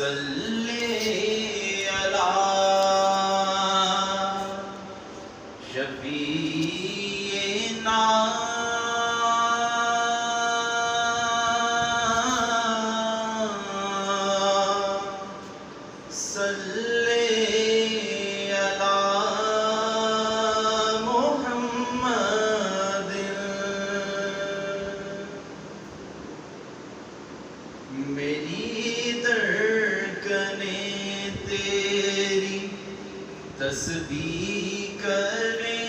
صلی علی شفیعنا صلی علی محمد میری دھڑکنیں تیری تسبیح کریں،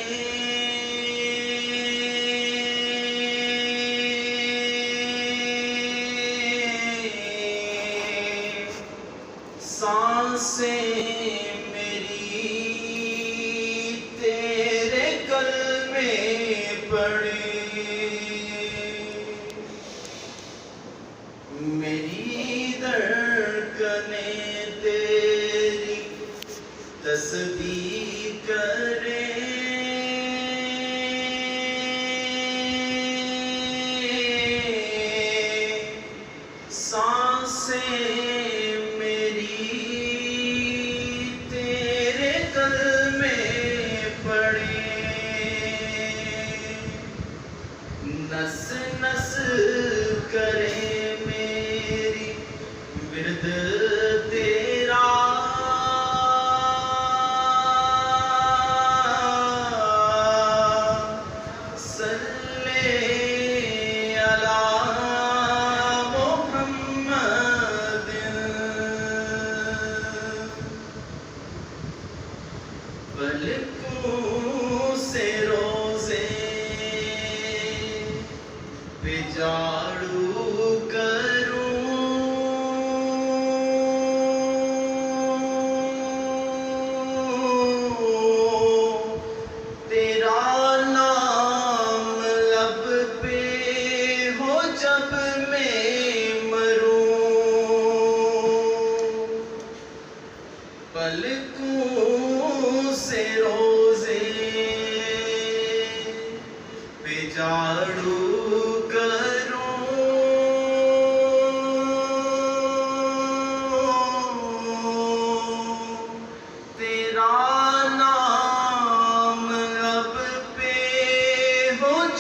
سانسیں میری تیرے کلمے پڑھیں، میری دھڑکنیں تیری تسبیح کریں، سانسیں میری تیرے کلمے پڑھیں، نس نس کرے میری ورد تیرا، صلی علی محمد پلکوں سے روزے پہ جھاڑو کروں، تیرا نام لب پہ ہو جب میں مروں، پلکوں سے روزے پہ جھاڑو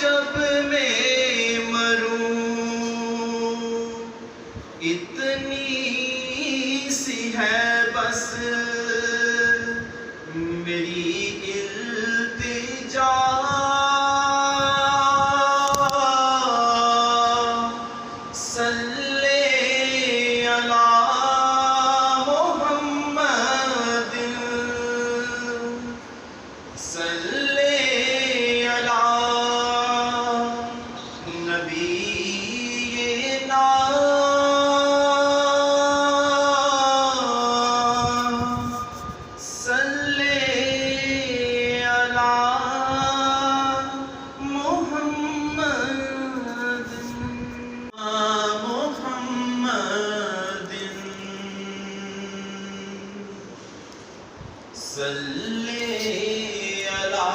جب میں مروں، اتنی سی ہے بس میری التجا، صلی علی محمد صلی علی نبینا صلی علی محمد محمد صلی علی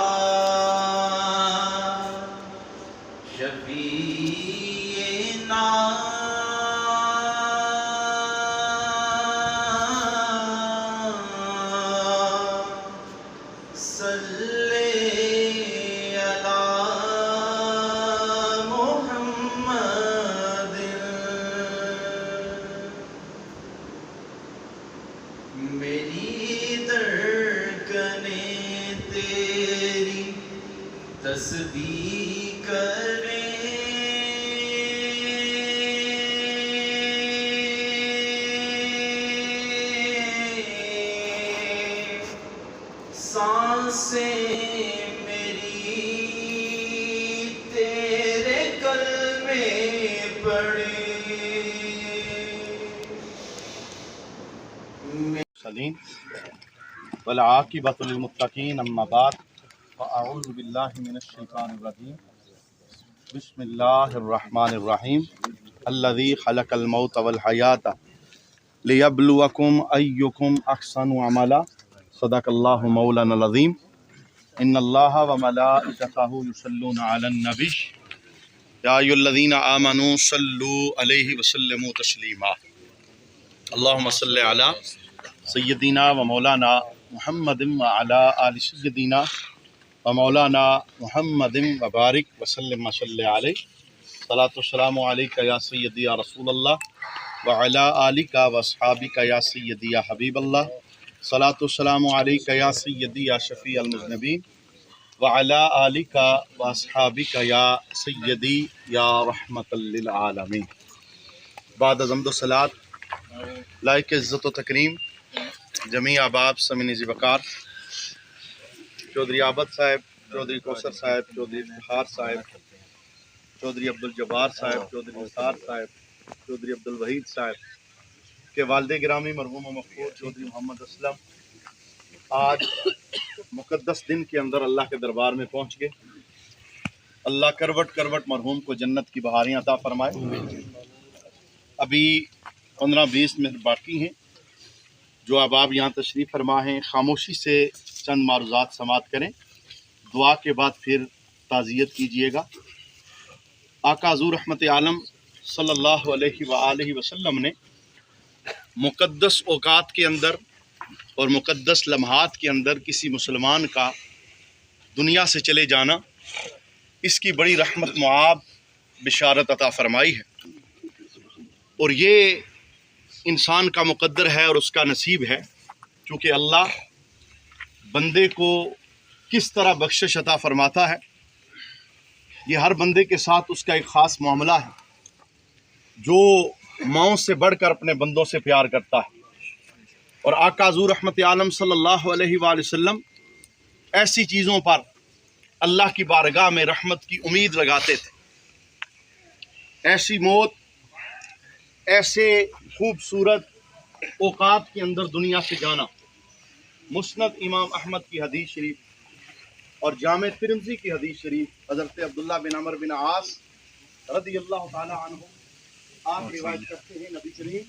شفیعنا صلی علی محمد میری دھڑکنیں تیری تسبیح کریں، سانسیں میری تیرے کلمے پڑھیں، سلیم والعاقبۃ للمتقین، اما بعد فاعوذ باللہ من الشیطان الرجیم، بسم اللہ الرحمن الرحیم، الذی خلق الموت والحیاۃ لیبلوکم ایکم احسن عملا، صدق اللہ مولانا العظیم۔ ان اللہ وملائکتہ یصلون علی النبی یا ایھا الذین آمنوا صلوا علیہ وسلموا تسلیما۔ اللہم صلی علی سیدنا و مولانا محمد وعلی آل سیدنا و مولانا محمد وبارک وسلم صلی علیہ صلاۃ والسلام علیک یا سیدی یا رسول اللہ وعلی آلک و اصحابک یا سیدی یا حبیب اللہ صلاۃ والسلام علیک یا سیدی یا شفیع المذنبین وعلی آلک و اصحابک یا سیدی یا رحمت للعالمین۔ بعد از حمد و صلاۃ لائق عزت و تکریم جمیع احباب سمین ذی وقار چودھری عابد صاحب، چودھری کوثر صاحب، چودھری افتخار صاحب، چودھری عبدالجبار صاحب، چودھری نثار صاحب، چودھری عبدالوحید صاحب کے والد گرامی مرحوم و مغفور چودھری محمد اسلم آج مقدس دن کے اندر اللہ کے دربار میں پہنچ گئے۔ اللہ کروٹ کروٹ مرحوم کو جنت کی بہاریاں عطا فرمائے۔ ابھی 15-20 منٹ باقی ہیں، جو احباب یہاں تشریف فرما ہیں خاموشی سے چند معروضات سماعت کریں، دعا کے بعد پھر تعزیت کیجیے گا۔ آقا حضور رحمت عالم صلی اللہ علیہ وآلہ وسلم نے مقدس اوقات کے اندر اور مقدس لمحات کے اندر کسی مسلمان کا دنیا سے چلے جانا، اس کی بڑی رحمت معاب بشارت عطا فرمائی ہے، اور یہ انسان کا مقدر ہے اور اس کا نصیب ہے، کیونکہ اللہ بندے کو کس طرح بخشش عطا فرماتا ہے، یہ ہر بندے کے ساتھ اس کا ایک خاص معاملہ ہے۔ جو ماؤں سے بڑھ کر اپنے بندوں سے پیار کرتا ہے، اور آقا حضور رحمت عالم صلی اللہ علیہ وآلہ وسلم ایسی چیزوں پر اللہ کی بارگاہ میں رحمت کی امید لگاتے تھے۔ ایسی موت، ایسے خوبصورت اوقات کے اندر دنیا سے جانا، مسند امام احمد کی حدیث شریف اور جامع ترمذی کی حدیث شریف حضرت عبداللہ بن عمر بن عاص رضی اللہ تعالی عنہ آپ روایت کرتے ہیں، نبی کریم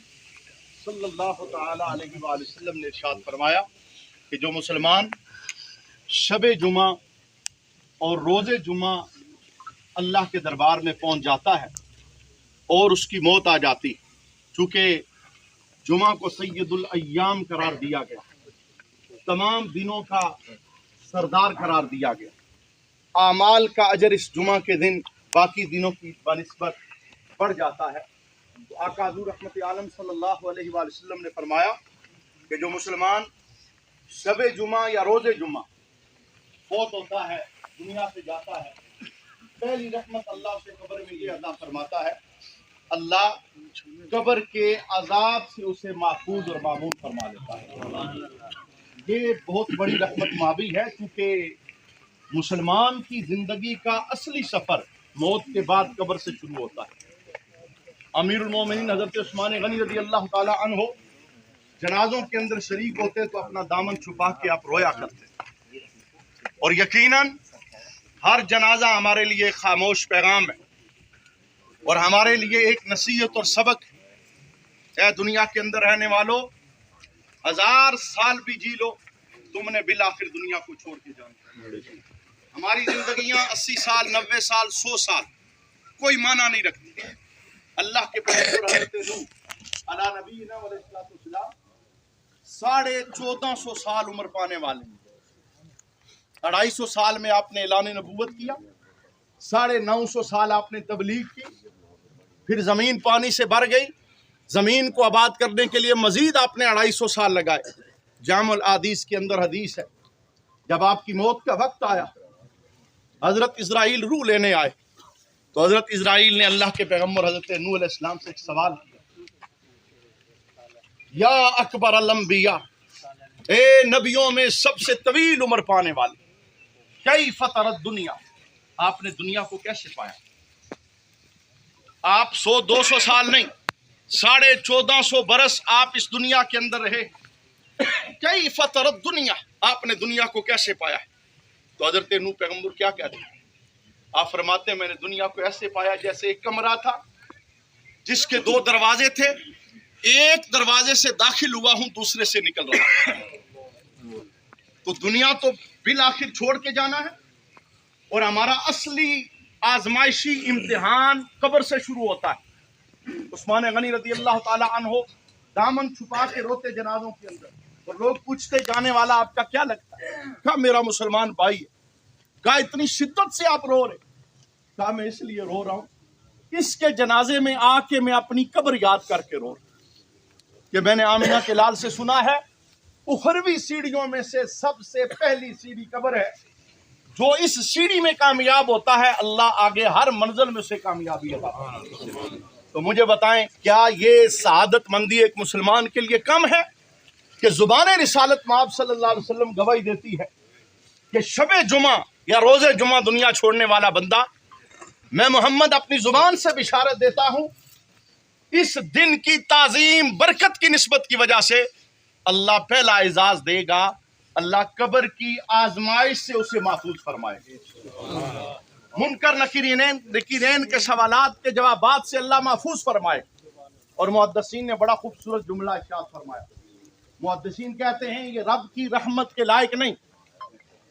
صلی اللہ تعالی علیہ وآلہ وسلم نے ارشاد فرمایا کہ جو مسلمان شب جمعہ اور روز جمعہ اللہ کے دربار میں پہنچ جاتا ہے اور اس کی موت آ جاتی، چونکہ جمعہ کو سید الایام قرار دیا گیا، تمام دنوں کا سردار قرار دیا گیا، اعمال کا اجر اس جمعہ کے دن باقی دنوں کی بنسبت بڑھ جاتا ہے۔ تو آقا حضور رحمت عالم صلی اللہ علیہ وآلہ وسلم نے فرمایا کہ جو مسلمان شب جمعہ یا روز جمعہ فوت ہوتا ہے، دنیا سے جاتا ہے، پہلی رحمت اللہ سے قبر میں یہ عطا فرماتا ہے، اللہ قبر کے عذاب سے اسے محفوظ اور معمون فرما لیتا ہے۔ یہ بہت بڑی رحمت مابی ہے، کیونکہ مسلمان کی زندگی کا اصلی سفر موت کے بعد قبر سے شروع ہوتا ہے۔ امیر المومنین حضرت عثمان غنی رضی اللہ تعالی عنہ جنازوں کے اندر شریک ہوتے تو اپنا دامن چھپا کے آپ رویا کرتے، اور یقیناً ہر جنازہ ہمارے لیے ایک خاموش پیغام ہے اور ہمارے لیے ایک نصیحت اور سبق ہے۔ اے دنیا کے اندر رہنے والوں، 1000 سال بھی جی لو، تم نے بالآخر دنیا کو چھوڑ کے جانا ہے۔ ہماری زندگیاں 80 سال، 90 سال، 100 سال کوئی معنی نہیں رکھتی۔ اللہ کے پیغمبر حضرت نوح علیہ نبینا علیہ السلام 1450 سال عمر پانے والے ہیں۔ 250 سال میں آپ نے اعلان نبوت کیا، 950 سال آپ نے تبلیغ کی، پھر زمین پانی سے بھر گئی، زمین کو آباد کرنے کے لیے مزید آپ نے 250 سال لگائے۔ جامع الحدیث کے اندر حدیث ہے، جب آپ کی موت کا وقت آیا، حضرت اسرائیل روح لینے آئے، تو حضرت اسرائیل نے اللہ کے پیغمبر حضرت نوح علیہ السلام سے ایک سوال کیا، یا اکبر الانبیاء، اے نبیوں میں سب سے طویل عمر پانے والے، کیف ترت دنیا، آپ نے دنیا کو کیسے پایا؟ آپ 100-200 سال نہیں، 1450 برس آپ اس دنیا کے اندر رہے، کیف ترت دنیا، آپ نے دنیا کو کیسے پایا؟ تو حضرت نوح پیغمبر کیا کہتے ہیں؟ آپ فرماتے ہیں میں نے دنیا کو ایسے پایا جیسے ایک کمرہ تھا جس کے 2 دروازے تھے، ایک دروازے سے داخل ہوا ہوں، دوسرے سے نکل رہا ہوں۔ تو دنیا تو بالآخر چھوڑ کے جانا ہے، اور ہمارا اصلی آزمائشی امتحان قبر سے شروع ہوتا ہے۔ عثمان غنی رضی اللہ تعالی عنہ دامن چھپا کے روتے جنازوں کے اندر، اور لوگ پوچھتے جانے والا آپ کا کیا لگتا ہے؟ کہا میرا مسلمان بھائی ہے۔ کہا اتنی شدت سے آپ رو رہے؟ کہا میں اس لیے رو رہا ہوں، اس کے جنازے میں آ کے میں اپنی قبر یاد کر کے رو رہا ہوں کہ میں نے آمنہ کے لال سے سنا ہے اخروی سیڑھیوں میں سے سب سے پہلی سیڑھی قبر ہے، جو اس سیڑھی میں کامیاب ہوتا ہے اللہ آگے ہر منزل میں سے کامیابی عطا کرتا ہے۔ تو مجھے بتائیں کیا یہ سعادت مندی ایک مسلمان کے لیے کم ہے کہ زبان رسالت مآب صلی اللہ علیہ وسلم گواہی دیتی ہے کہ شب جمعہ یا روز جمعہ دنیا چھوڑنے والا بندہ، میں محمد اپنی زبان سے بشارت دیتا ہوں اس دن کی تعظیم برکت کی نسبت کی وجہ سے اللہ پہلا اعزاز دے گا، اللہ قبر کی آزمائش سے اسے محفوظ فرمائے، منکر نکیرین کے سوالات کے جوابات سے اللہ محفوظ فرمائے۔ اور محدثین نے بڑا خوبصورت جملہ ارشاد فرمایا، محدثین کہتے ہیں یہ رب کی رحمت کے لائق نہیں،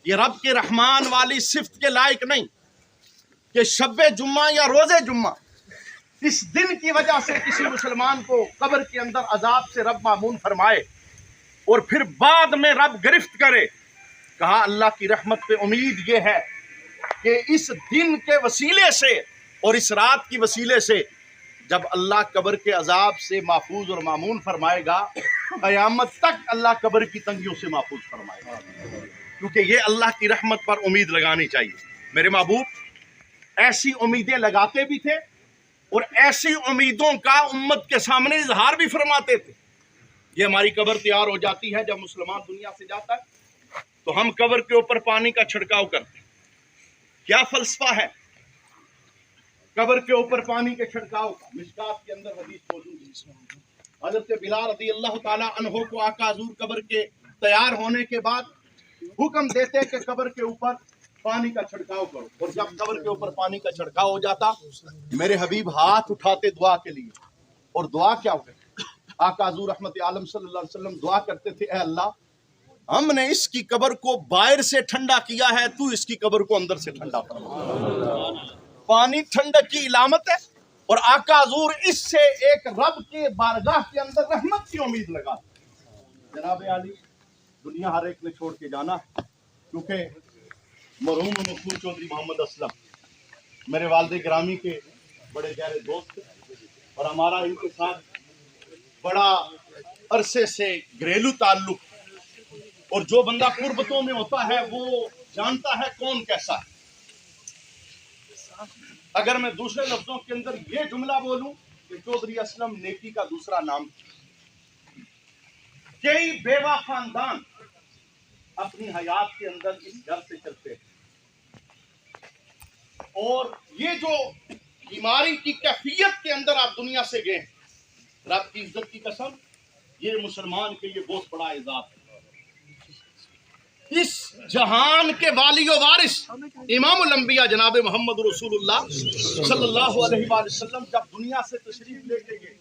یہ رب کے رحمان والی صفت کے لائق نہیں کہ شب جمعہ یا روز جمعہ اس دن کی وجہ سے کسی مسلمان کو قبر کے اندر عذاب سے رب معمون فرمائے اور پھر بعد میں رب گرفت کرے۔ کہا اللہ کی رحمت پہ امید یہ ہے کہ اس دن کے وسیلے سے اور اس رات کی وسیلے سے جب اللہ قبر کے عذاب سے محفوظ اور معمون فرمائے گا، قیامت تک اللہ قبر کی تنگیوں سے محفوظ فرمائے گا، کیونکہ یہ اللہ کی رحمت پر امید لگانی چاہیے۔ میرے محبوب ایسی امیدیں لگاتے بھی تھے اور ایسی امیدوں کا امت کے سامنے اظہار بھی فرماتے تھے۔ یہ ہماری قبر تیار ہو جاتی ہے جب مسلمان دنیا سے جاتا ہے تو ہم قبر کے اوپر پانی کا چھڑکاؤ کرتے ہیں۔ کیا فلسفہ ہے قبر کے اوپر پانی کے چھڑکاؤ کا؟ مشکات کے اندر حدیث موجود ہے، حضرت بلال رضی اللہ تعالی عنہ کو آقا حضور قبر کے تیار ہونے کے بعد حکم دیتے کہ قبر کے اوپر پانی کا چھڑکاؤ کرو، اور جب قبر کے اوپر پانی کا چھڑکاؤ ہو جاتا میرے حبیب ہاتھ اٹھاتے دعا کے لیے، اور دعا کیا ہوگی؟ آقا حضور رحمت عالم صلی اللہ علیہ وسلم دعا کرتے تھے، اے اللہ ہم نے اس کی قبر کو باہر سے ٹھنڈا کیا ہے، تو اس کی قبر کو اندر سے ٹھنڈا فرما۔ پانی ٹھنڈک کی علامت ہے، اور آقا حضور اس سے ایک رب کے بارگاہ کے اندر رحمت کی امید لگا۔ جناب عالی دنیا ہر ایک نے چھوڑ کے جانا ہے، کیونکہ مرحوم مقبول چودھری محمد اسلم میرے والد گرامی کے بڑے گہرے دوست تھے، اور ہمارا ان کے ساتھ بڑا عرصے سے گھریلو تعلق، اور جو بندہ قربتوں میں ہوتا ہے وہ جانتا ہے کون کیسا ہے۔ اگر میں دوسرے لفظوں کے اندر یہ جملہ بولوں کہ چودھری اسلم نیکی کا دوسرا نام، کئی بیوہ خاندان اپنی حیات کے اندر اس گھر سے چلتے ہیں، اور یہ جو بیماری کی کیفیت کے اندر آپ دنیا سے گئے ہیں، رب کی عزت کی قسم یہ مسلمان کے لیے بہت بڑا اعزاز ہے۔ اس جہان کے والی و وارث امام الانبیاء جناب محمد رسول اللہ صلی اللہ علیہ وآلہ وسلم جب دنیا سے تشریف لے کے گئے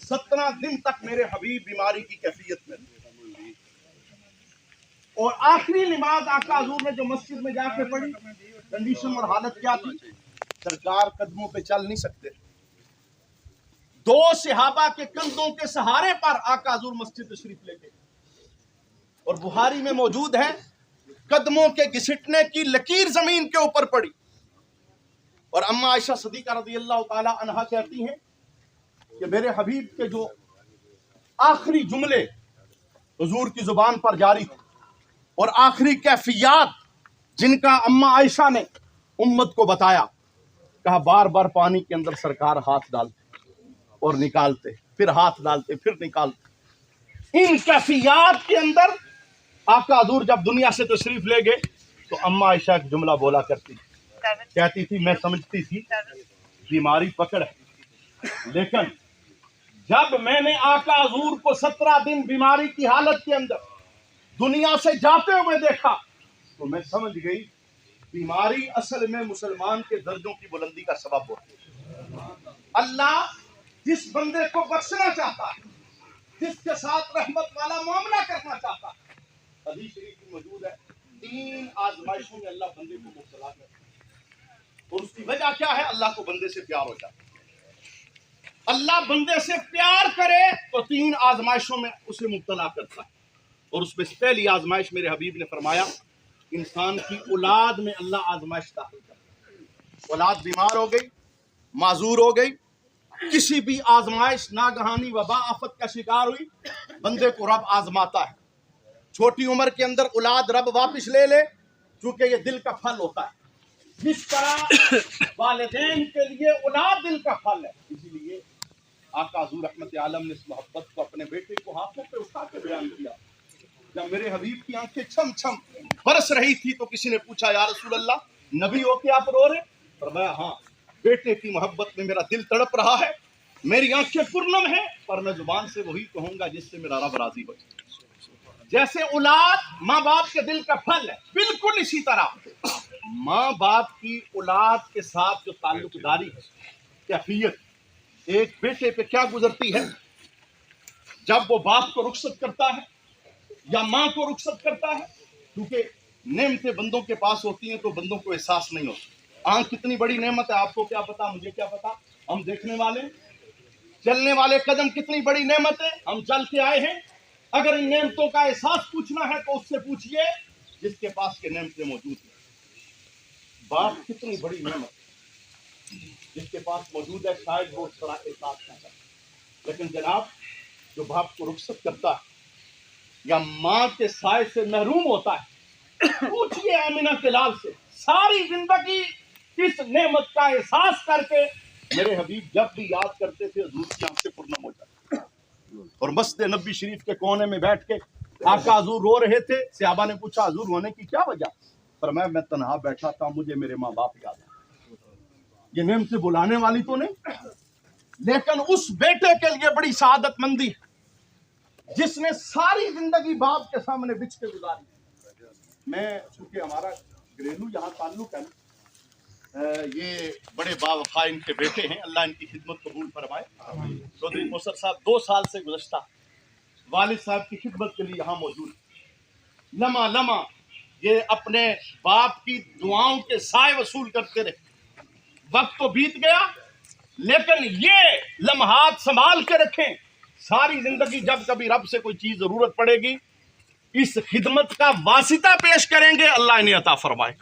17 دن تک میرے حبیب بیماری کی کیفیت میں تھے، اور آخری نماز آقا حضور نے جو مسجد میں جا کے پڑھی، کنڈیشن اور حالت کیا تھی؟ سرکار قدموں پہ چل نہیں سکتے، 2 صحابہ کے کندھوں کے سہارے پر آقا حضور مسجد تشریف لے گئے، اور بخاری میں موجود ہے قدموں کے گھسٹنے کی لکیر زمین کے اوپر پڑی، اور اما عائشہ صدیقہ رضی اللہ تعالی عنہا کہتی ہیں کہ میرے حبیب کے جو آخری جملے حضور کی زبان پر جاری تھے اور آخری کیفیات جن کا اما عائشہ نے امت کو بتایا، کہا بار بار پانی کے اندر سرکار ہاتھ ڈالتے اور نکالتے، پھر ہاتھ ڈالتے پھر نکالتے۔ ان کیفیات کے اندر آقا حضور جب دنیا سے تشریف لے گئے تو اما عائشہ ایک جملہ بولا کرتی کہتی تھی میں سمجھتی تھی بیماری پکڑ ہے، لیکن جب میں نے آقا حضور کو 17 دن بیماری کی حالت کے اندر دنیا سے جاتے ہوئے دیکھا تو میں سمجھ گئی بیماری اصل میں مسلمان کے درجوں کی بلندی کا سبب ہوتی ہے۔ اللہ جس بندے کو بخشنا چاہتا ہے، جس کے ساتھ رحمت والا معاملہ کرنا چاہتا ہے، حدیث شریف میں موجود ہے 3 آزمائشوں میں اللہ بندے کو مبتلا کرتا ہے، اور اس کی وجہ کیا ہے؟ اللہ کو بندے سے پیار ہو جاتا ہے۔ اللہ بندے سے پیار کرے تو 3 آزمائشوں میں اسے مبتلا کرتا ہے، اور اس میں سے پہلی آزمائش میرے حبیب نے فرمایا انسان کی اولاد میں اللہ آزمائش داخل کرتا ہے۔ اولاد بیمار ہو گئی، معذور ہو گئی، کسی بھی آزمائش ناگہانی وبا آفت کا شکار ہوئی، بندے کو رب آزماتا ہے۔ چھوٹی عمر کے اندر اولاد رب واپس لے لے، چونکہ یہ دل کا پھل ہوتا ہے۔ جس طرح والدین کے لیے اولاد دل کا پھل ہے، اسی لیے آقا حضور رحمت عالم نے اس محبت کو اپنے بیٹے کو ہاتھوں پہ اٹھا کے بیان کیا۔ جب میرے حبیب کی آنکھیں چھم چھم برس رہی تھی تو کسی نے پوچھا یا رسول اللہ نبی ہو کے آپ رو رہے؟ فرمایا ہاں، بیٹے کی محبت میں میرا دل تڑپ رہا ہے، میری آنکھیں پرنم ہیں، پر میں زبان سے وہی کہوں گا جس سے میرا رب راضی ہو جائے۔ جیسے اولاد ماں باپ کے دل کا پھل ہے، بالکل اسی طرح ماں باپ کی اولاد کے ساتھ جو تعلق داری ہے، کیفیت ایک بیٹے پہ کیا گزرتی ہے جب وہ باپ کو رخصت کرتا ہے یا ماں کو رخصت کرتا ہے، کیونکہ نعمتیں بندوں کے پاس ہوتی ہیں تو بندوں کو احساس نہیں ہوتا۔ آنکھ کتنی بڑی نعمت ہے، آپ کو کیا پتا، مجھے کیا پتا، ہم دیکھنے والے، چلنے والے قدم کتنی بڑی نعمت ہے، ہم چل کے آئے ہیں۔ اگر ان نعمتوں کا احساس پوچھنا ہے تو اس سے پوچھئے جس کے پاس کے نعمتیں موجود ہیں۔ باپ کتنی بڑی نعمت ہے، جس کے پاس موجود ہے شاید وہ اس طرح احساس نہ کرے، لیکن جناب جو باپ کو رخصت کرتا ہے یا ماں کے سائے سے محروم ہوتا ہے، پوچھئے آمنہ کے لال سے، ساری زندگی اس نعمت کا احساس کر کے میرے حبیب جب بھی یاد کرتے تھے حضور کی آنکھیں پرنم ہو جاتی، اور مسجد نبوی شریف کے کونے میں بیٹھ کے آقا حضور رو رہے تھے۔ صحابہ نے پوچھا حضور رونے کی کیا وجہ؟ فرمایا میں تنہا بیٹھا تھا، مجھے میرے ماں باپ یاد آئے۔ یہ نعمتیں بلانے والی تو نہیں، لیکن اس بیٹے کے لیے بڑی سعادت مندی ہے جس نے ساری زندگی باپ کے سامنے بچھ کے گزاری۔ میں چونکہ ہمارا گھریلو یہاں تعلق ہے نا، یہ بڑے باوفا ان کے بیٹے ہیں، اللہ ان کی خدمت قبول فرمائے۔ چودھری کوثر صاحب 2 سال سے گزشتہ والد صاحب کی خدمت کے لیے یہاں موجود ہیں۔ لمحہ لمحہ یہ اپنے باپ کی دعاؤں کے سائے وصول کرتے رہے۔ وقت تو بیت گیا لیکن یہ لمحات سنبھال کے رکھیں، ساری زندگی جب کبھی رب سے کوئی چیز ضرورت پڑے گی اس خدمت کا واسطہ پیش کریں گے، اللہ انہیں عطا فرمائے۔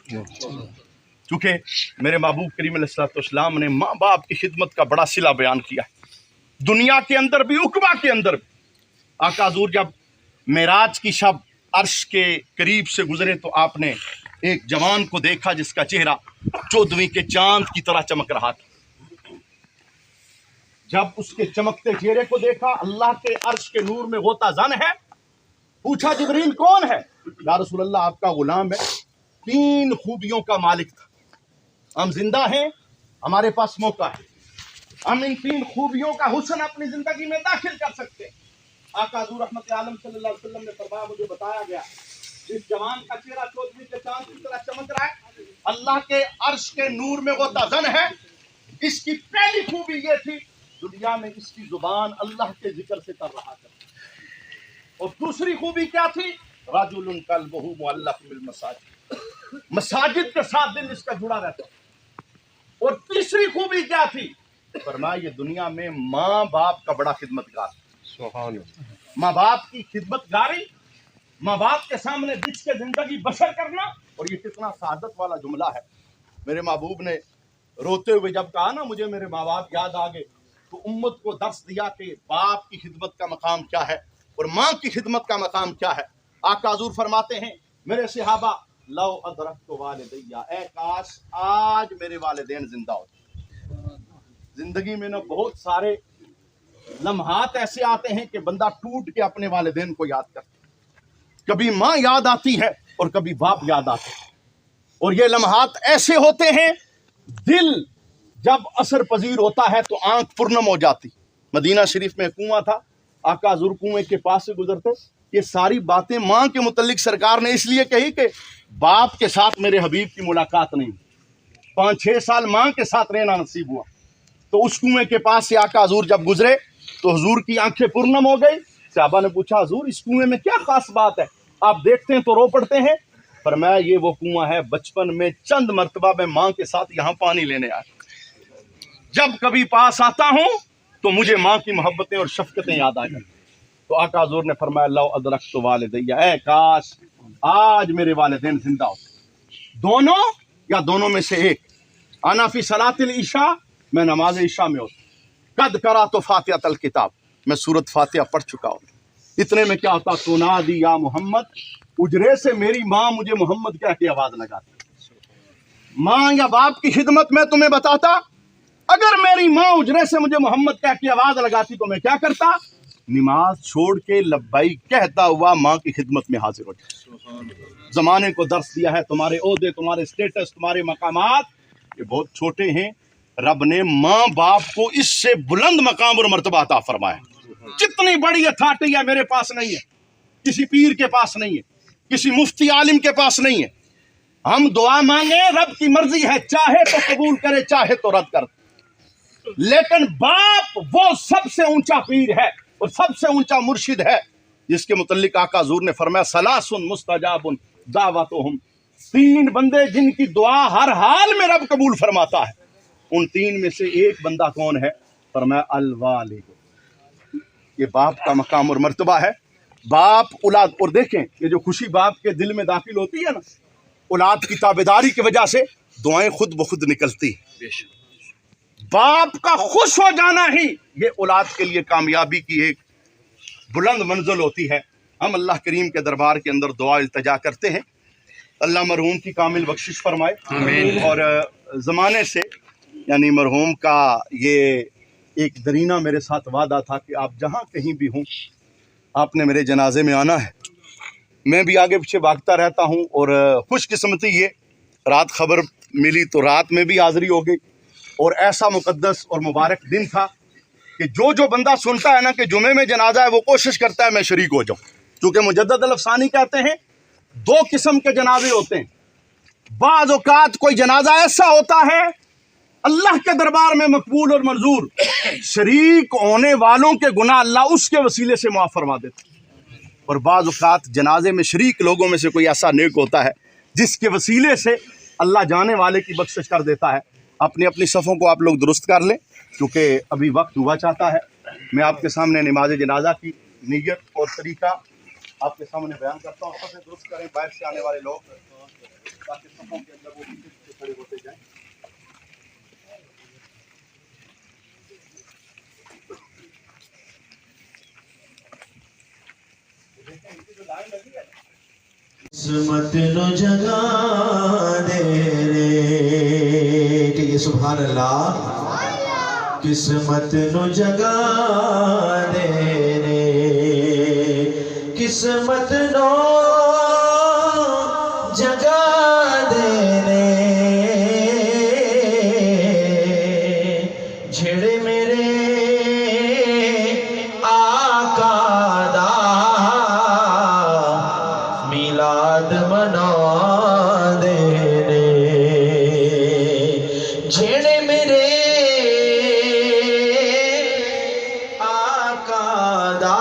کیونکہ میرے محبوب کریم علیہ السلام نے ماں باپ کی خدمت کا بڑا صلہ بیان کیا ہے، دنیا کے اندر بھی عقبہ کے اندر بھی۔ آقا حضور جب معراج کی شب عرش کے قریب سے گزرے تو آپ نے ایک جوان کو دیکھا جس کا چہرہ 14ویں کے چاند کی طرح چمک رہا تھا۔ جب اس کے چمکتے چہرے کو دیکھا، اللہ کے عرش کے نور میں غوطہ زن ہے، پوچھا جبریل کون ہے؟ یا رسول اللہ آپ کا غلام ہے۔ 3 خوبیوں کا مالک تھا۔ ہم زندہ ہیں، ہمارے پاس موقع ہے، ہم ان 3 خوبیوں کا حسن اپنی زندگی میں داخل کر سکتے ہیں۔ آقا حضور رحمت عالم صلی اللہ علیہ وسلم نے فرمایا مجھے بتایا گیا اس جوان کا چہرہ 14ویں کے چاند کی طرح چمک رہا ہے، اللہ کے عرش کے نور میں غوطہ زن ہے۔ اس کی پہلی خوبی یہ تھی دنیا میں اس کی زبان اللہ کے ذکر سے کر رہا تھا، اور دوسری خوبی کیا تھی؟ رجل قلبہ معلق بالمساجد، مساجد کے ساتھ دل اس کا جڑا رہتا۔ اور تیسری خوبی کیا تھی؟ فرمایا یہ دنیا میں ماں باپ کا بڑا خدمتگار، ماں باپ کی خدمت گاری، ماں باپ کے سامنے بچھ کے زندگی بسر کرنا۔ اور یہ کتنا سعادت والا جملہ ہے۔ میرے محبوب نے روتے ہوئے جب کہا نا مجھے میرے ماں باپ یاد آ گئے، تو امت کو درس دیا کہ باپ کی خدمت کا مقام کیا ہے اور ماں کی خدمت کا مقام کیا ہے۔ آقا حضور فرماتے ہیں میرے صحابہ لو ادرکت والدیہ، اے کاش آج میرے والدین زندہ ہوتے۔ زندگی میں نا بہت سارے لمحات ایسے آتے ہیں کہ بندہ ٹوٹ کے اپنے والدین کو یاد کرتا ہے، کبھی ماں یاد آتی ہے اور کبھی باپ یاد آتے ہیں، اور یہ لمحات ایسے ہوتے ہیں دل جب اثر پذیر ہوتا ہے تو آنکھ پرنم ہو جاتی۔ مدینہ شریف میں کنواں تھا، آقا حضور کنویں کے پاس سے گزرتے، یہ ساری باتیں ماں کے متعلق سرکار نے اس لیے کہی کہ باپ کے ساتھ میرے حبیب کی ملاقات نہیں، 5-6 سال ماں کے ساتھ رہنا نصیب ہوا۔ تو اس کنویں کے پاس سے آقا حضور جب گزرے تو حضور کی آنکھیں پرنم ہو گئی۔ صحابہ نے پوچھا حضور اس کنویں میں کیا خاص بات ہے، آپ دیکھتے ہیں تو رو پڑتے ہیں؟ فرمایا یہ وہ کنواں ہے بچپن میں چند مرتبہ میں ماں کے ساتھ یہاں پانی لینے آیا، جب کبھی پاس آتا ہوں تو مجھے ماں کی محبتیں اور شفقتیں یاد آ گئی. تو آقا حضور نے فرمایا لو ادرکت والدیہ، اے کاش آج میرے والدین زندہ ہوتے، دونوں یا دونوں میں سے ایک. انا فی صلاۃ العشاء، میں نماز عشاء میں ہوتا. قد قرأت فاتحۃ الکتاب، میں سورۃ فاتحہ پڑھ چکا ہوں. اتنے میں کیا ہوتا، تنادی یا محمد، اجرے سے میری ماں مجھے محمد کہہ کے آواز لگاتی. ماں یا باپ کی خدمت میں تمہیں بتاتا، اگر میری ماں اجرے سے مجھے محمد کہہ کے آواز لگاتی تو میں کیا کرتا، نماز چھوڑ کے لبیک کہتا ہوا ماں کی خدمت میں حاضر ہو جاتا. زمانے کو درس دیا ہے، تمہارے عہدے، تمہارے سٹیٹس، تمہارے مقامات یہ بہت چھوٹے ہیں. رب نے ماں باپ کو اس سے بلند مقام اور مرتبہ عطا فرمایا. جتنی بڑی اتھارٹی ہے میرے پاس نہیں ہے، کسی پیر کے پاس نہیں ہے، کسی مفتی عالم کے پاس نہیں ہے. ہم دعا مانگے، رب کی مرضی ہے، چاہے تو قبول کرے چاہے تو رد کر. لیکن باپ وہ سب سے اونچا پیر ہے اور سب سے اونچا مرشد ہے جس کے متعلق آقا حضور نے فرمایا ثلاث مستجاب دعوتہم، تین بندے جن کی دعا ہر حال میں رب قبول فرماتا ہے. ان تین میں سے ایک بندہ کون ہے؟ فرمایا الوالد. یہ باپ کا مقام اور مرتبہ ہے. باپ اولاد، اور دیکھیں یہ جو خوشی باپ کے دل میں داخل ہوتی ہے نا، اولاد کی تابعداری کی وجہ سے دعائیں خود بخود نکلتی ہیں. باپ کا خوش ہو جانا ہی یہ اولاد کے لیے کامیابی کی ایک بلند منزل ہوتی ہے. ہم اللہ کریم کے دربار کے اندر دعا التجا کرتے ہیں، اللہ مرحوم کی کامل بخشش فرمائے. آمین. اور زمانے سے یعنی مرحوم کا یہ ایک درینہ میرے ساتھ وعدہ تھا کہ آپ جہاں کہیں بھی ہوں آپ نے میرے جنازے میں آنا ہے. میں بھی آگے پیچھے بھاگتا رہتا ہوں، اور خوش قسمتی یہ رات خبر ملی تو رات میں بھی حاضری ہو گئی. اور ایسا مقدس اور مبارک دن تھا کہ جو بندہ سنتا ہے نا کہ جمعے میں جنازہ ہے وہ کوشش کرتا ہے میں شریک ہو جاؤں. کیونکہ مجدد الافسانی کہتے ہیں دو قسم کے جنازے ہوتے ہیں. بعض اوقات کوئی جنازہ ایسا ہوتا ہے اللہ کے دربار میں مقبول اور منظور، شریک ہونے والوں کے گناہ اللہ اس کے وسیلے سے معاف فرما دیتا. اور بعض اوقات جنازے میں شریک لوگوں میں سے کوئی ایسا نیک ہوتا ہے جس کے وسیلے سے اللہ جانے والے کی بخشش کر دیتا ہے. اپنی اپنی صفوں کو آپ لوگ درست کر لیں کیونکہ ابھی وقت ہوا چاہتا ہے. میں آپ کے سامنے نماز جنازہ کی نیت اور طریقہ آپ کے سامنے بیان کرتا ہوں. صفیں درست کریں باہر سے آنے والے لوگ تاکہ صفوں کے اندر وہ پیچھے کھڑے ہوتے جائیں. قسمت نو جگا دے رے، ٹھیک ہے سبحان اللہ. قسمت نو جگا دے رے، قسمت نو جگا دے رے، جھڑے میرے آقا دا میلاد منا دے رے، جھڑے میرے آقا دا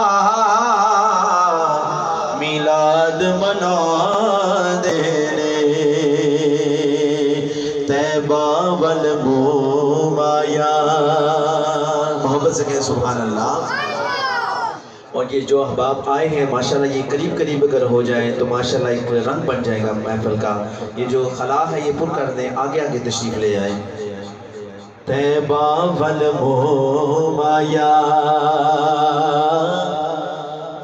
میلاد منا دے رے. طیبہ والموم آیا، محبت سے کہیں سبحان اللہ. اور یہ جو احباب آئے ہیں ماشاءاللہ یہ قریب قریب اگر ہو جائیں تو ماشاءاللہ ایک پورے رنگ بن جائے گا محفل کا. یہ جو خلا ہے یہ پر کر دیں، آگے آگے تشریف لے آئیں. طیبہ والموم آیا،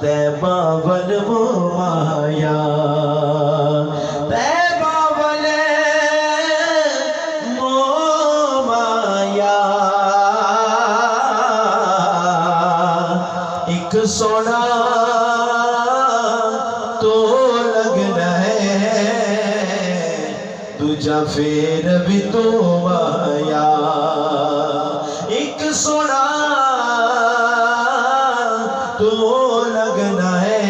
طیبہ والموم آیا، طیبہ والموم آیا. ایک سونا تو لگنا ہے، دوجا پھر بھی تو آیا. ایک سونا تو لگنا ہے،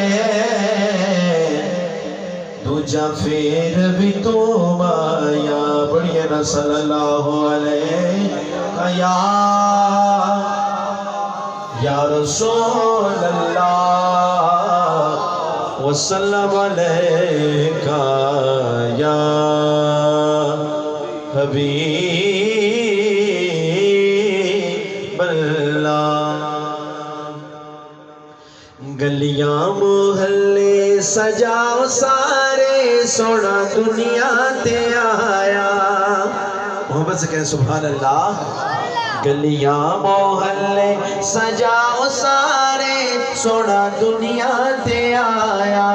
دوجا پھر بھی تو آیا. بڑھیا نا صلی اللہ علیہ یا رسول اللہ وسلم علیکہ یا حبیب اللہ. گلیاں محلے سجاؤ سارے سونا دنیا تے آیا. محبت سے کہیں سبحان اللہ. گلیاں محلے سجاؤ سارے سونا دنیا تے آیا.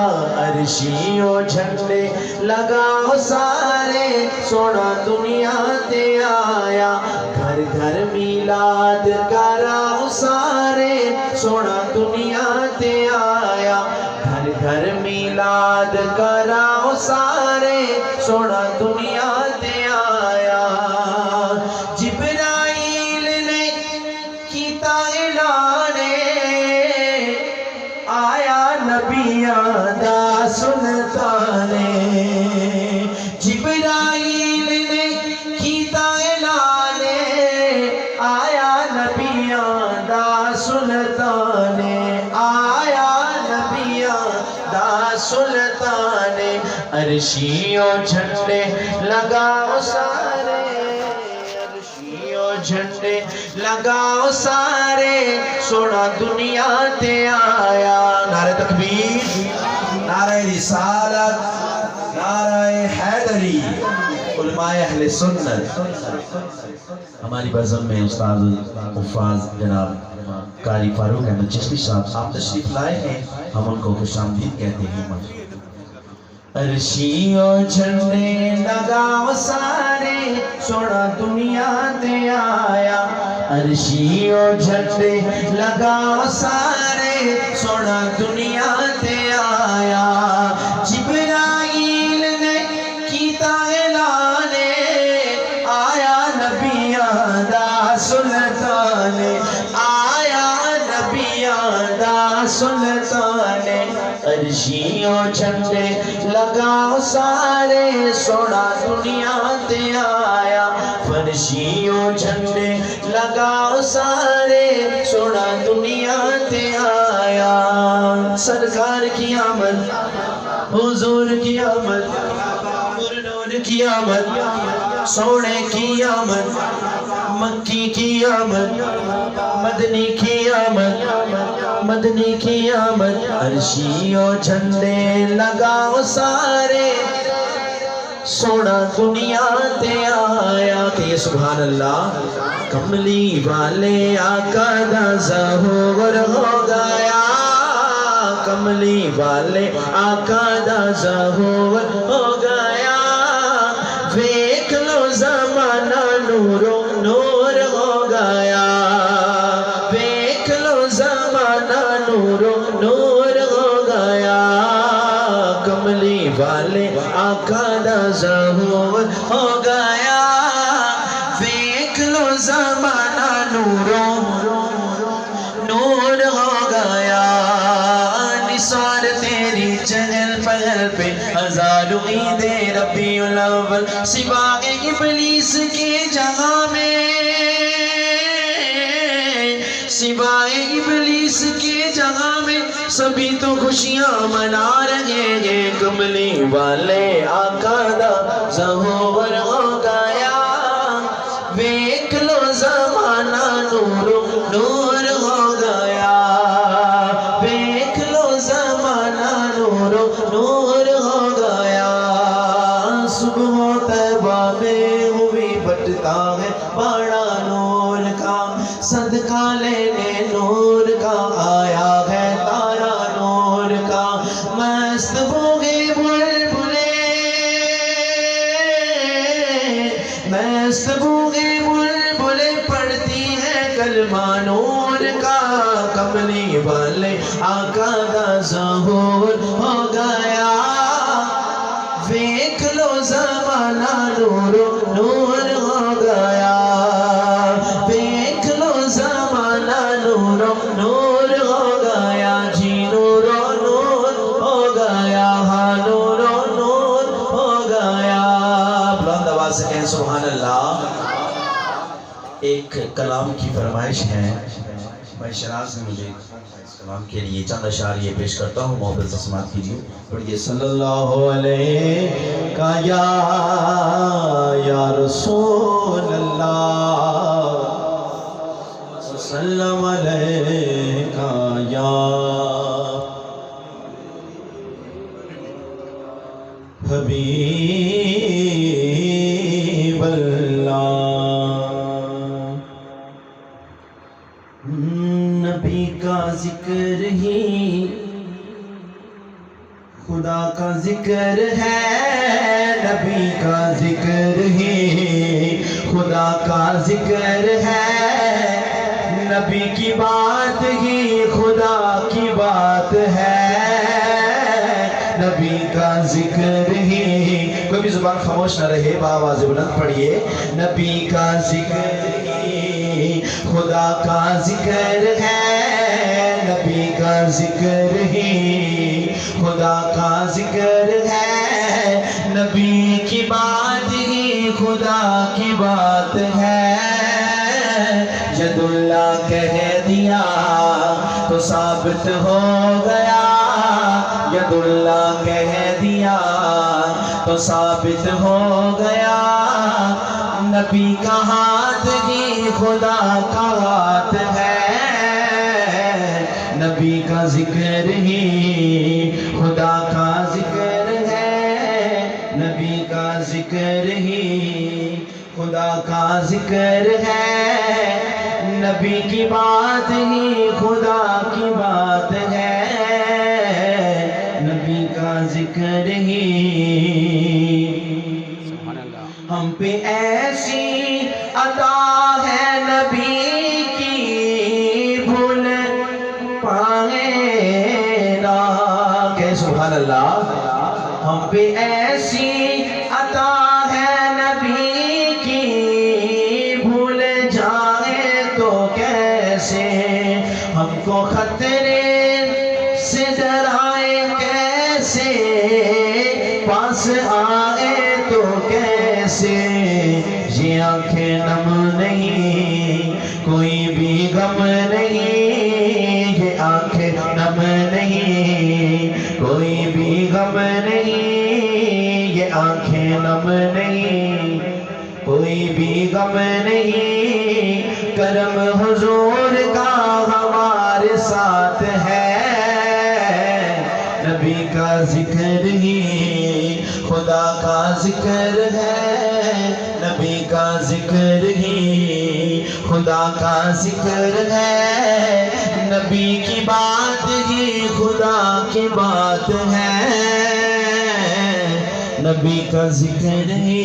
عرشیوں جھنڈے لگاؤ سارے سونا دنیا تے آیا. گھر گھر میلاد کراؤ سارے سونا دنیا تے آیا. گھر گھر میلاد کراؤ سارے سونا دنیا تے آیا. جبرائیل نے کیتا اعلان آیا نبیاں دا سلطان. جبرائیل نے کیتا اعلان آیا نبیاں دا سلطان. آیا نبیاں دا سلطان. عرشیوں جھنڈے لگاؤ سارے عرشیوں جھنڈے لگاؤ سارے سونا دنیا تے آیا. نعرہ تکبیر، نعرہ رسالت، نعرہ حیدری. علماء اہل سنت ہماری بزم میں استاد حفاظ جناب قاری فاروق احمد چشتی صاحب آپ تشریف لائے ہیں. ہم ان کو خوش آمدید کہتے ہیں. عرشیوں جھنڈے لگاؤ سارے سونا دنیا تے آیا. عرشیوں جھنڈے لگاؤ سارے سونا دنیا تے آیا. جبرائیل نے کیتا اعلان آیا نبیاں دا سلطان. آیا نبیاں دا سلطان. عرشیوں جھنڈے لگاؤ سارے سونا دنیا تے آیا. فرشیوں جھنڈے لگاؤ سارے سونا دنیا تے آیا. سرکار کی آمد، حضور کی آمد، نور کی آمد، سونے کی آمد، مکی کی آمد، مدنی کی آمد، مدنی کی آمد. عرشیوں جھنڈے لگاؤ سارے سونا دنیا تے آیا. کہ سبحان اللہ. کملی والے آقا دا ظہور ہو گیا. کملی والے آقا دا ظہور ہو گیا. ویکھ لو زمانہ نورو نور ہو گیا. ویکھ لو زمانہ نورو نور ہو گیا. کملی والے آقا دا ظہور ہو گیا. ویکھ لو زمانہ نورو نور ہو گیا. نثار تیری چہل پہل پہ ہزاروں عید ربیع الاول. سوائے ابلیس کے جہاں میں، سوائے ابلیس کے جہاں میں سبھی تو خوشیاں منا رہے ہیں. کملی والے آقا دا ظہور ہو گیا. ویکھ لو زمانہ نور نور ہو گیا. ویکھ لو زمانہ نور نور ہو گیا. صبح طیبہ میں ہوئی بٹتا ہے بڑا نور کا. صدقہ لینے نور کا آیا ہے تارا نور کا. مست بوگے بلبلے، مست بوگے بلبلے پڑھتی ہے کلمہ نور کا. کملی والے آقا دا ظہور ہو گیا. ویکھ لو زمانہ نور نور ہو گیا. ویکھ لو زمانہ نور نور ہو گیا. جی نور نور ہو گیا. ہاں نور نور ہو گیا. بلند آواز سے کہیں سبحان اللہ. ایک کلام کی فرمائش ہے. بھائی شراز نے مجھے اس کلام کے لیے چند اشعار یہ پیش کرتا ہوں. محبت سے سماعت کیجیے. پڑھیے. صلی اللہ علیہ کا یا رسول اللہ، وسلم علیہ کا یا ذکر ہی خدا کا ذکر ہے، نبی کا ذکر ہی خدا کا ذکر ہے، نبی کی بات ہی خدا کی بات ہے، نبی کا ذکر ہی، کوئی بھی زبان خاموش نہ رہے، بآواز بلند پڑھیے، نبی کا ذکر ہی خدا کا ذکر ہے، نبی کا ذکر ہی خدا کا ذکر ہے، نبی کی بات ہی خدا کی بات ہے، ید اللہ کہہ دیا تو ثابت ہو گیا، ید اللہ کہہ دیا تو ثابت ہو گیا، نبی کا ہاتھ ہی خدا کا ہاتھ ہے، نبی کا ذکر ہی خدا کا ذکر ہے، نبی کا ذکر ہی خدا کا ذکر ہے، نبی کی بات ہی خدا کی بات ہے، نبی کا ذکر ہی، ہم پہ ایسی عطا ہے نبی کی بھول پائے نا، کہ سبحان اللہ، ہم پہ ایسی عطا ہے نبی کی بھول جائے تو کیسے، ہم کو خطرے سے ڈرائے کیسے، پاس آئے تو کیسے، یہ آنکھیں نم نہیں کوئی بھی غم نہیں، یہ آنکھیں نم نہیں کوئی بھی غم نہیں، یہ آنکھیں نم نہیں کوئی بھی غم نہیں، کرم حضور کا ہمارے ساتھ ہے، نبی کا ذکر ہی خدا کا ذکر ہے، نبی کا ذکر ہی خدا کا ذکر ہے، نبی کی بات ہی خدا کی بات ہے، نبی کا ذکر ہی،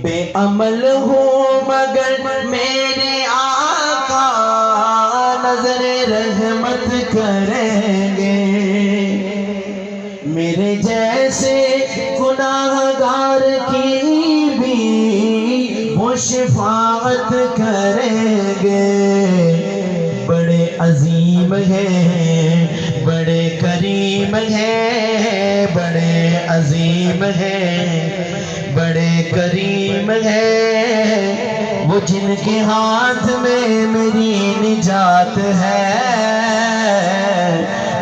بے عمل ہوں مگر میرے آقا نظر رحمت کریں گے، میرے جیسے گناہگار کی بھی وہ شفاعت کریں گے، بڑے عظیم ہیں بڑے کریم ہیں، بڑے عظیم ہیں بڑے کریم ہیں، وہ جن کے ہاتھ میں میری نجات ہے،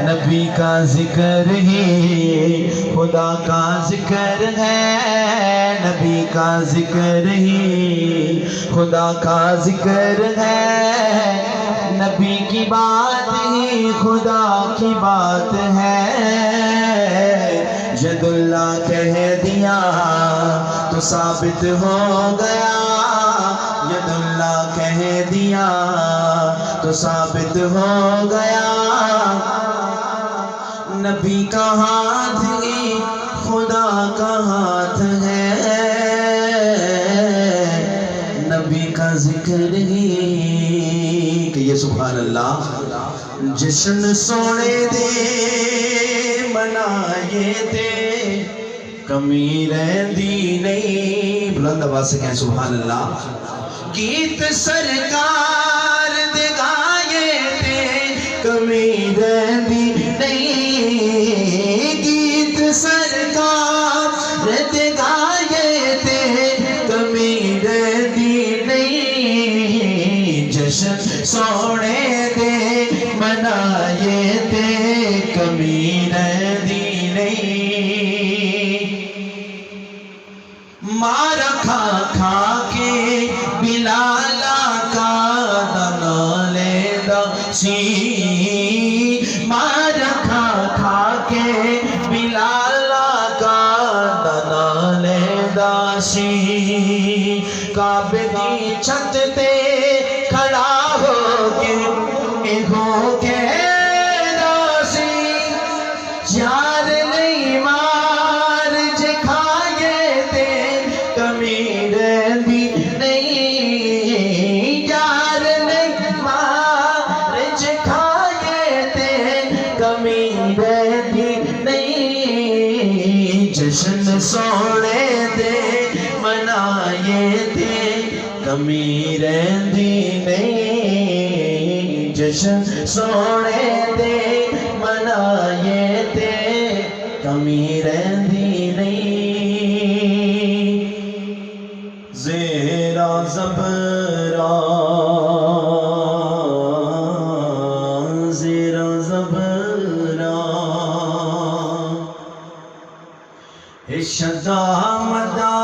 نبی کا ذکر ہی خدا کا ذکر ہے، نبی کا ذکر ہی خدا کا ذکر ہے، نبی کی بات ہی خدا کی بات ہے، ید اللہ کہہ دیا تو ثابت ہو گیا، ید اللہ کہہ دیا تو ثابت ہو گیا، نبی کا ہاتھ ہی خدا کا ہاتھ ہے، نبی کا ذکر ہی، کہ یہ سبحان اللہ، جشن سونے دے منائے تے کمی رہندی نہیں، بلند آواز سے کہیں سبحان اللہ، گیت سرکار دے گائے تے کمی رہندی نہیں، گیت سرکار دے گائے تے کمی رہندی نہیں، جشن سونے دے منائے تے کمی رہندی نہیں، مار کھا کھا کے بلالا کا دنا لیندہ سی، مار کھا کھا کے بلالا کا دنا لیندہ سی، کعبے دی چھت تے کھڑا ہو کے کمی رہندی نہیں جشن سونے دے منائے تے کمی رہندی نہیں زیرا زبرا زیرا زبرا شدا مدا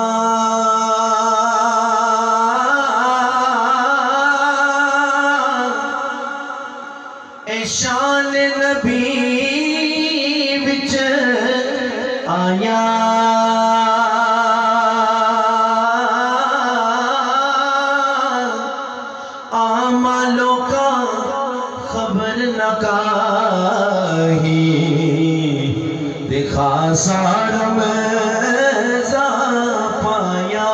شان نبی وچ آیا عام لوکاں خبر نہ کاہی دکھا سارم پایا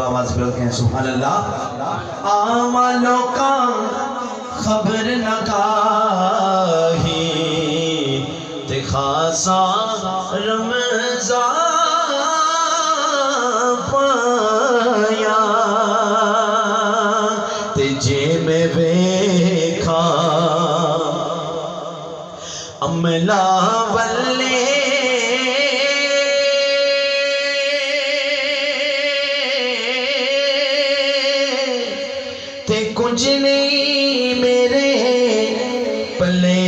آواز بلند کہیں سبحان اللہ عام لوکاں خبر نہ کاہی دکھا سارم پایا تجھے میں ویکھا عملہ والے تے کچھ نہیں میرے پلے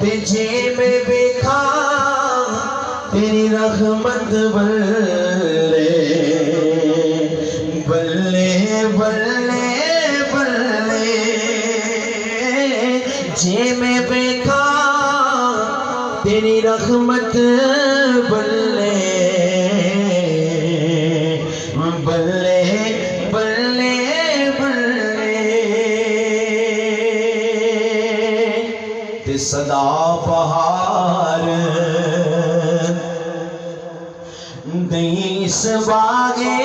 تجھے میں ویکھا تیری رحمت بلے بلے بلے بلے جے میں ویکھا تیری رحمت بلے بلے بلے بلے تے صدا بہار دیں اس باغے